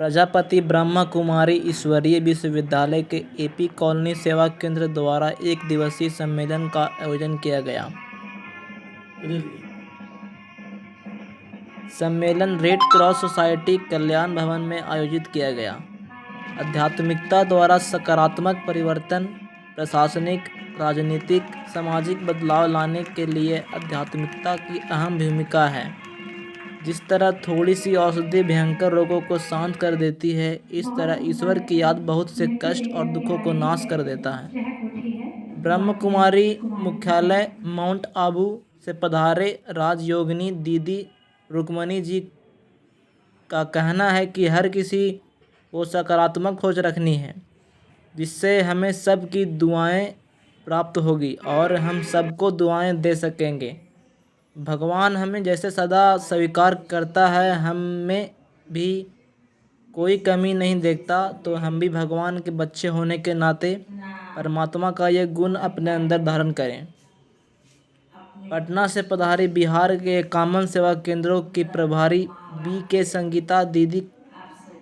प्रजापति ब्रह्म कुमारी ईश्वरीय विश्वविद्यालय के एपी कॉलोनी सेवा केंद्र द्वारा एक दिवसीय सम्मेलन का आयोजन किया गया। सम्मेलन रेड क्रॉस सोसाइटी कल्याण भवन में आयोजित किया गया। आध्यात्मिकता द्वारा सकारात्मक परिवर्तन, प्रशासनिक, राजनीतिक, सामाजिक बदलाव लाने के लिए आध्यात्मिकता की अहम भूमिका है। जिस तरह थोड़ी सी औषधि भयंकर रोगों को शांत कर देती है, इस तरह ईश्वर की याद बहुत से कष्ट और दुखों को नाश कर देता है। ब्रह्म कुमारी मुख्यालय माउंट आबू से पधारे राजयोगिनी दीदी रुक्मणी जी का कहना है कि हर किसी को सकारात्मक सोच रखनी है, जिससे हमें सबकी दुआएं प्राप्त होगी और हम सबको दुआएं दे सकेंगे। भगवान हमें जैसे सदा स्वीकार करता है, हम में भी कोई कमी नहीं देखता, तो हम भी भगवान के बच्चे होने के नाते परमात्मा का ये गुण अपने अंदर धारण करें। पटना से पधारी बिहार के कॉमन सेवा केंद्रों की प्रभारी के संगीता दीदी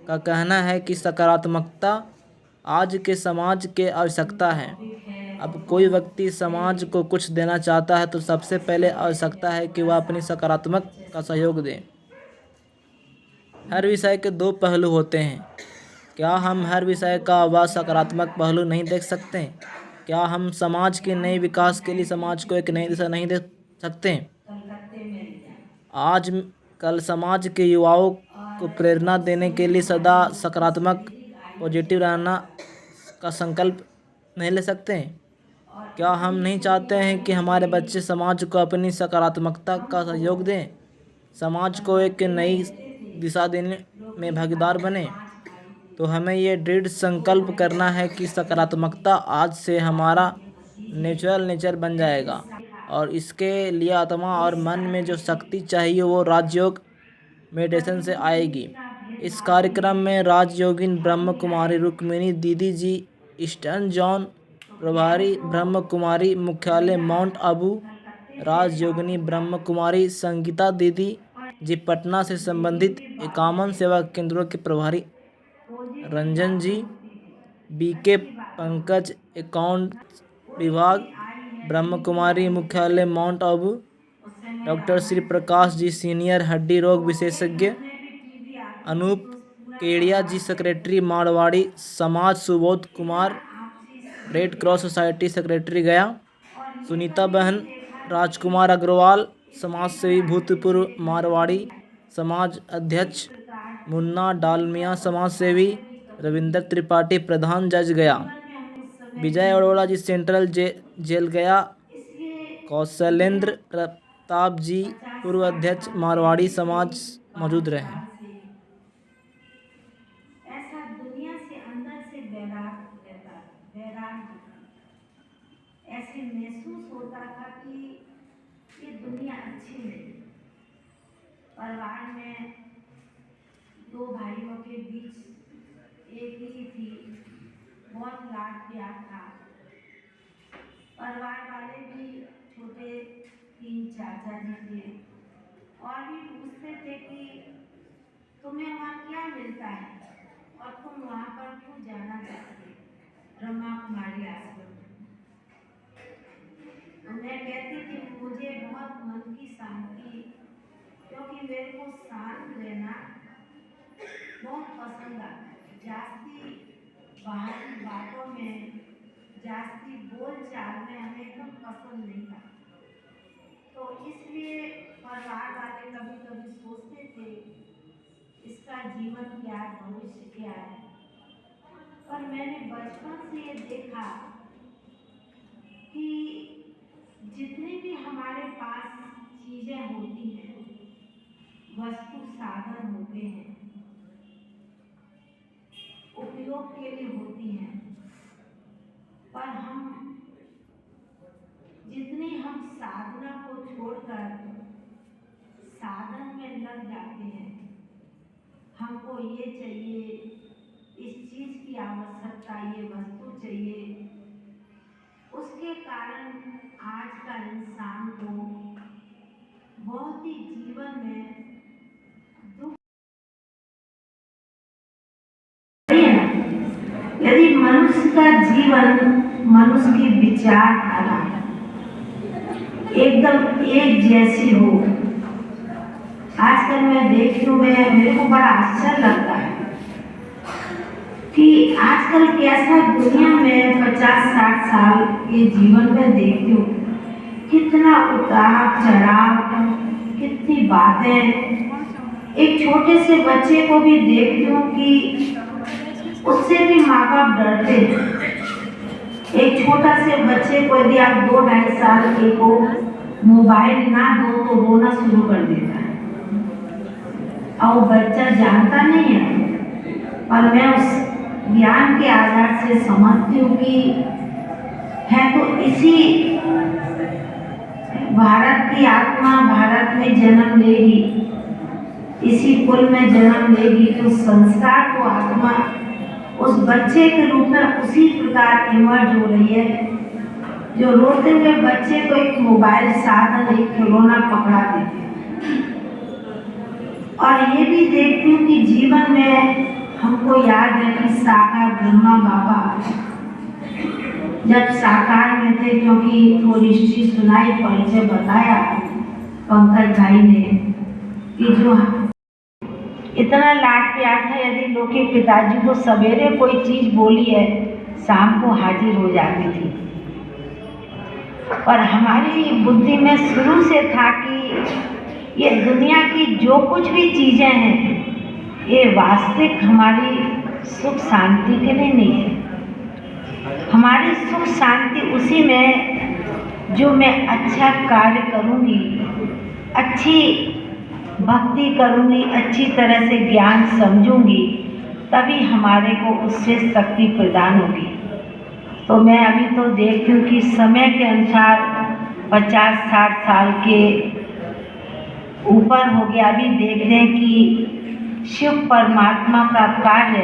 का कहना है कि सकारात्मकता आज के समाज के आवश्यकता है। अब कोई व्यक्ति समाज को कुछ देना चाहता है तो सबसे पहले आवश्यकता है कि वह अपनी सकारात्मक का सहयोग दे। हर विषय के दो पहलू होते हैं। क्या हम हर विषय का वह सकारात्मक पहलू नहीं देख सकते? क्या हम समाज के नए विकास के लिए समाज को एक नई दिशा नहीं दे सकते? आज कल समाज के युवाओं को प्रेरणा देने के लिए सदा सकारात्मक पॉजिटिव रहना का संकल्प नहीं ले सकते? क्या हम नहीं चाहते हैं कि हमारे बच्चे समाज को अपनी सकारात्मकता का सहयोग दें, समाज को एक नई दिशा देने में भागीदार बने? तो हमें ये दृढ़ संकल्प करना है कि सकारात्मकता आज से हमारा नेचुरल नेचर बन जाएगा और इसके लिए आत्मा और मन में जो शक्ति चाहिए वो राजयोग मेडिटेशन से आएगी। इस कार्यक्रम में राजयोगिन ब्रह्म कुमारी रुक्मिणी दीदी जी ईस्टर्न जोन प्रभारी ब्रह्म कुमारी मुख्यालय माउंट आबू, राजयोगिनी ब्रह्म कुमारी संगीता दीदी जी पटना से संबंधित 51 सेवा केंद्रों के प्रभारी रंजन जी, बीके पंकज अकाउंट विभाग ब्रह्म कुमारी मुख्यालय mount Abu, doctor Shri Prakash ji senior हड्डी रोग विशेषज्ञ, अनूप केड़िया जी सेक्रेटरी मारवाड़ी समाज, Subodh Kumar red cross society secretary गया, सुनीता बहन राजकुमार अग्रवाल समाजसेवी भूतपूर्व मारवाड़ी समाज अध्यक्ष, मुन्ना डालमिया समाज सेवी, रविंद्र त्रिपाठी प्रधान जज गया, विजय अरोड़ा जी सेंट्रल जेल गया, कौशलेंद्र प्रताप जी पूर्व अध्यक्ष मारवाड़ी समाज मौजूद रहे। ऐसा दुनिया से अंदर से वैराग रहता, वैराग ऐसे महसूस होता था कि ये दुनिया अच्छी नहीं। परिवार में दो भाइयों के बीच एक ही थी, बहुत लाड प्यार था। परिवार वाले भी छोटे 3 चाचा जी थे और भी पूछते थे कि तुम्हें वहाँ क्या मिलता है और तुम वहाँ पर क्यों जाना चाहते? ब्रह्मा कुमारी आश्रम। मैं कहती थी मुझे बहुत मन की शांति, क्योंकि मेरे को शांत रहना बहुत पसंद आता है। जास्ती बाहरी बातों में, जास्ती बोलचाल में हमें एकदम पसंद नहीं आता। तो इसलिए परिवार वाले कभी कभी सोचते थे इसका जीवन क्या है, भविष्य क्या है। पर मैंने बचपन से ये देखा कि जितनी भी हमारे पास चीजें होती हैं, वस्तु साधन होते हैं, उपयोग के लिए होती हैं, पर जितनी हम साधना को छोड़कर साधन में लग जाते हैं, हमको ये चाहिए, इस चीज की आवश्यकता, ये वस्तु चाहिए, उसके कारण आज का इंसान को बहुत ही जीवन में दुख यदि मनुष्य का जीवन, मनुष्य की विचारधारा एकदम एक जैसी हो, आजकल मैं देखती हूँ, मेरे को बड़ा आश्चर्य लगता है कि आजकल कैसा दुनिया में 50-60 साल के जीवन में देखती हूँ, कितना उतार चढ़ाव, कितनी बातें। एक छोटे से बच्चे को भी देखती हूँ कि उससे भी माँ बाप डरते हैं। एक छोटा से बच्चे को यदि आप 2-2.5 साल के को मोबाइल ना दो तो रोना शुरू कर देता है, और वो बच्चा जानता नहीं है। पर मैं उस ज्ञान के आधार से समझती हूँ कि है तो इसी भारत की आत्मा भारत में जन्म लेगी, इसी कुल में जन्म लेगी, तो संस्कार तो आत्मा उस बच्चे के रूप में उसी प्रकार इमर्ज हो रही है। जो रोते हुए बच्चे को एक मोबाइल साधन, एक खिलौना पकड़ा देते हैं। और ये भी देखती हूँ कि जीवन में हमको याद है कि साकार ब्रह्मा बाबा जब साकार में थे, क्योंकि थोड़ी हिस्ट्री सुनाई, परिचय बताया पंकज भाई ने कि जो इतना लाड प्यार था, यदि लोग के पिताजी को सवेरे कोई चीज बोली है, शाम को हाजिर हो जाती थी। और हमारी बुद्धि में शुरू से था कि ये दुनिया की जो कुछ भी चीजें हैं, ये वास्तविक हमारी सुख शांति के लिए नहीं है। हमारी सुख शांति उसी में जो मैं अच्छा कार्य करूँगी, अच्छी भक्ति करूँगी, अच्छी तरह से ज्ञान समझूंगी, तभी हमारे को उससे शक्ति प्रदान होगी। तो मैं अभी तो देखती हूँ कि समय के अनुसार 50-60 साल के ऊपर हो गया। अभी देखते हैं कि शिव परमात्मा का कार्य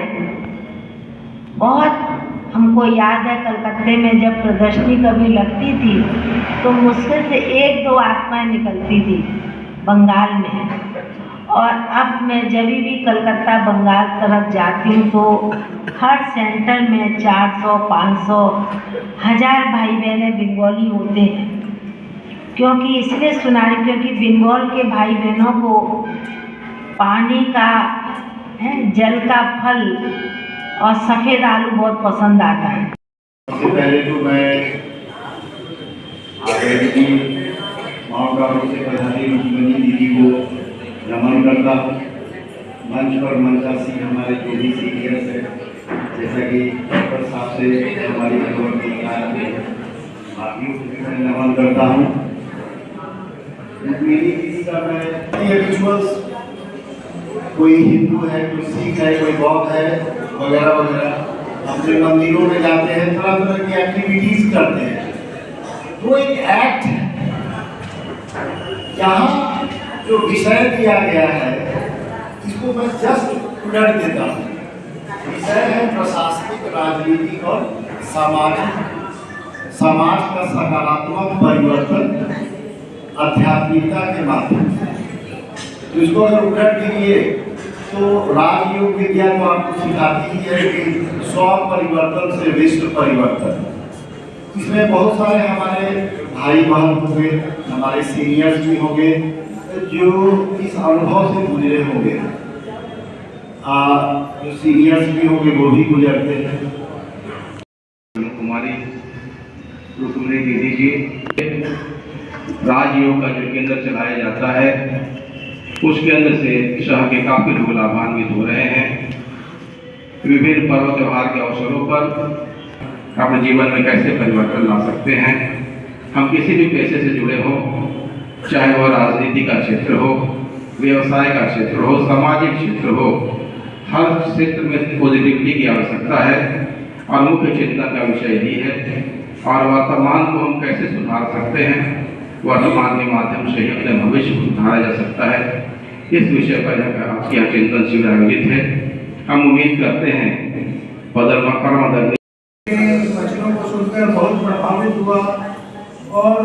बहुत हमको याद है। कलकत्ते में जब प्रदर्शनी कभी लगती थी तो मुश्किल से 1-2 आत्माएं निकलती थी बंगाल में। और अब मैं जब भी कलकत्ता बंगाल तरफ जाती हूँ तो हर सेंटर में 400, 500, 1000 भाई बहनें बंगाली होते हैं। क्योंकि इसलिए सुना रही, क्योंकि बंगाल के भाई बहनों को पानी का, जल का फल और सफ़ेद आलू बहुत पसंद आता है। सबसे पहले तो मैं आदरणीय माउंट आबू से प्रधानी मुख्यमंत्री दीदी को नमन करता हूँ। मंच पर मंचासी हमारे जो भी सीनियर्स हैं, जैसा कि डॉक्टर साहब से हमारी बाकियों को भी मैं नमन करता हूँ। मेरी दीदी का मैं रिचुअल्स, कोई हिंदू है, कोई सिख है, कोई बौद्ध है, वगैरह वगैरह, अपने मंदिरों में जाते हैं, तरह तरह की एक्टिविटीज करते हैं। तो एक एक्ट है, यहाँ जो विषय दिया गया है इसको मैं जस्ट उलट देता हूँ। विषय है प्रशासनिक, राजनीतिक और समाज का सकारात्मक परिवर्तन आध्यात्मिकता के माध्यम से। तो इसको अगर उलट दीजिए तो राजयोग विद्या को आपको सिखाती है कि स्व परिवर्तन से विश्व परिवर्तन। इसमें बहुत सारे हमारे भाई बहन होंगे, हमारे सीनियर्स भी होंगे जो इस अनुभव से गुजरे होंगे, जो सीनियर्स भी होंगे वो भी गुजरते हैं। कुमारी रुक्मिणी दीदी जी, राजयोग का जो केंद्र चलाया जाता है उसके अंदर से शहर के काफ़ी लोग लाभान्वित हो रहे हैं। विभिन्न पर्व त्यौहार के अवसरों पर अपने जीवन में कैसे परिवर्तन ला सकते हैं। हम किसी भी पेशे से जुड़े हों, चाहे वह राजनीति का क्षेत्र हो, व्यवसाय का क्षेत्र हो, सामाजिक क्षेत्र हो, हर क्षेत्र में पॉजिटिविटी की आवश्यकता है और मुख्य चिंतन का विषय ही है। और वर्तमान को हम कैसे सुधार सकते हैं, वर्तमान के माध्यम से ही अपने भविष्य को सुधारा जा सकता है। इस विषय पर आज यहाँ चिंतन शिविर आयोजित है। हम उम्मीद करते हैं वचनों को सुनकर बहुत प्रभावित हुआ और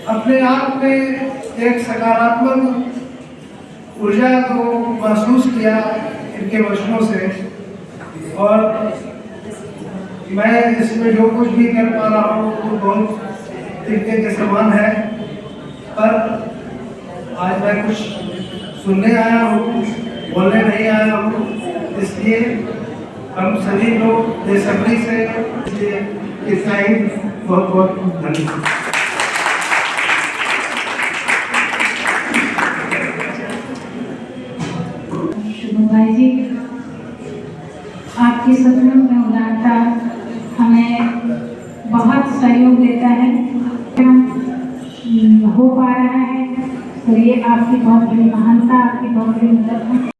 अपने आप में एक सकारात्मक ऊर्जा को महसूस किया इनके वचनों से। और मैं इसमें जो कुछ भी कर पा रहा हूँ वो बहुत तरीके के समान है, पर आज मैं कुछ सुनने आया हूँ, बोलने नहीं आया हूँ। इसलिए हम सभी लोग बेसब्री से इस टाइम बहुत बहुत धन्यवाद। भाई जी, आपकी सपनों में उदारता हमें बहुत सहयोग देता है, हो पा रहा है, तो ये आपकी बहुत बड़ी महानता, आपकी बहुत बड़ी मदद है।